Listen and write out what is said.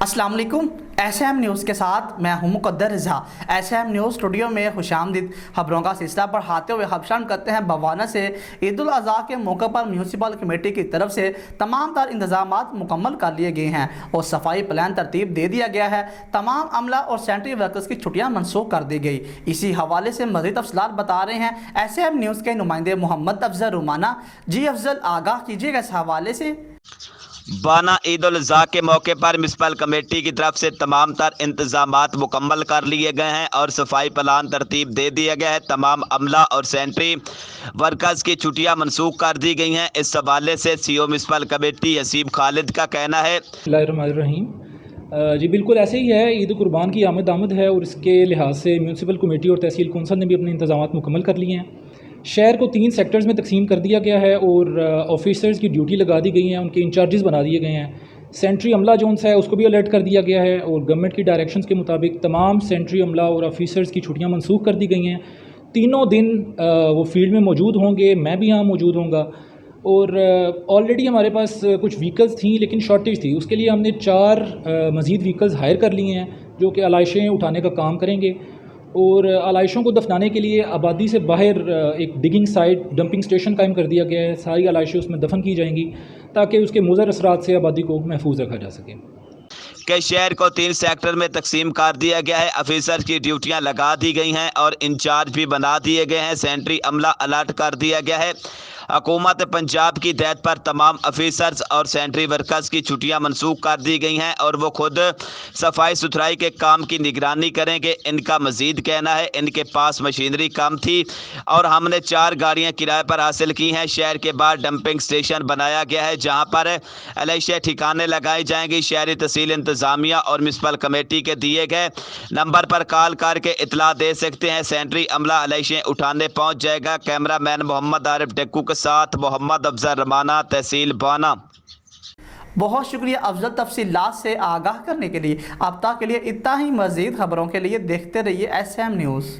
अस्सलाम वालेकुम। SM news के साथ मैं हूं मुक़द्दर रज़ा। एसएम न्यूज़ स्टूडियो में खुशामदीद। खबरों का सिलसिला बढ़ाते हुए खबशान करते हैं बवाना से। ईद उल अज़हा के मौके पर म्यूनसिपल कमेटी की तरफ से तमाम तर इंतजामात मुकम्मल कर लिए गए हैं और सफाई प्लान तरतीब दे दिया गया है। तमाम अमला और सेंट्री वर्कर्स की छुट्टियाँ मनसूख कर दी गई। इसी हवाले से मज़ीद तफसीलात बता रहे हैं एसएम न्यूज़ के नुमाइंदे मोहम्मद अफजल रुमाना। जी अफजल, आगाह कीजिएगा इस हवाले से। बाना ईद उल अज़हा के मौके पर म्यूनसिपल कमेटी की तरफ से तमाम तर इंतजामात मुकम्मल कर लिए गए हैं और सफाई प्लान तरतीब दे दिया गया है। तमाम अमला और सेंट्री वर्कर्स की छुट्टियां मनसूख कर दी गई हैं। इस हवाले से CO municipal committee Haseeb Khalid का कहना है। बिस्मिल्लाहिर्रहमानिर्रहीम। जी बिल्कुल ऐसे ही है। ईद कुर्बान की आमद है और इसके लिहाज से म्यूनसिपल कमेटी और तहसील कौंसल ने भी अपने इंतजामात मुकम्मल कर लिए हैं। शहर को 3 सेक्टर्स में तकसीम कर दिया गया है और ऑफिसर्स की ड्यूटी लगा दी गई हैं, उनके इंचार्जेस बना दिए गए हैं। सेंट्री अमला जोन सा है उसको भी अलर्ट कर दिया गया है और गवर्नमेंट की डायरेक्शंस के मुताबिक तमाम सेंट्री अमला और ऑफिसर्स की छुट्टियां मनसूख कर दी गई हैं। तीनों दिन वो फील्ड में मौजूद होंगे, मैं भी यहाँ मौजूद होऊंगा। और ऑलरेडी हमारे पास कुछ व्हीकल्स थी लेकिन शॉर्टेज थी, उसके लिए हमने 4 मज़ीद व्हीकल्स हायर कर लिए हैं जो कि आलाइशें उठाने का काम करेंगे। और आलाइशों को दफनाने के लिए आबादी से बाहर एक डिगिंग साइट डंपिंग स्टेशन कायम कर दिया गया है। सारी आलाइशें उसमें दफन की जाएंगी ताकि उसके मुज़र असरात से आबादी को महफूज रखा जा सके। कि शहर को 3 सेक्टर में तकसीम कर दिया गया है। ऑफिसर की ड्यूटियां लगा दी गई हैं और इंचार्ज भी बना दिए गए हैं। सेंट्री अमला अलर्ट कर दिया गया है। हुकूमत पंजाब की हिदायत पर तमाम ऑफिसर्स और सेंट्री वर्कर्स की छुट्टियां मनसूख कर दी गई हैं और वो खुद सफाई सुथराई के काम की निगरानी करेंगे। इनका मजीद कहना है इनके पास मशीनरी कम थी और हमने 4 गाड़ियां किराए पर हासिल की हैं। शहर के बाहर डंपिंग स्टेशन बनाया गया है जहां पर एलआईसी ठिकाने लगाई जाएंगी। शहरी तहसील इंतजामिया और म्यूनसिपल कमेटी के दिए गए नंबर पर कॉल करके इतला दे सकते हैं। सेंट्री अमला एलआईसी उठाने पहुंच जाएगा। कैमरा मैन मोहम्मद आरिफ टेक्कू के साथ मोहम्मद अफजल रमाना, तहसील बाना। बहुत शुक्रिया अफजल तफसीलात से आगाह करने के लिए। अब तक के लिए इतना ही। मज़ीद खबरों के लिए देखते रहिए एसएम न्यूज़।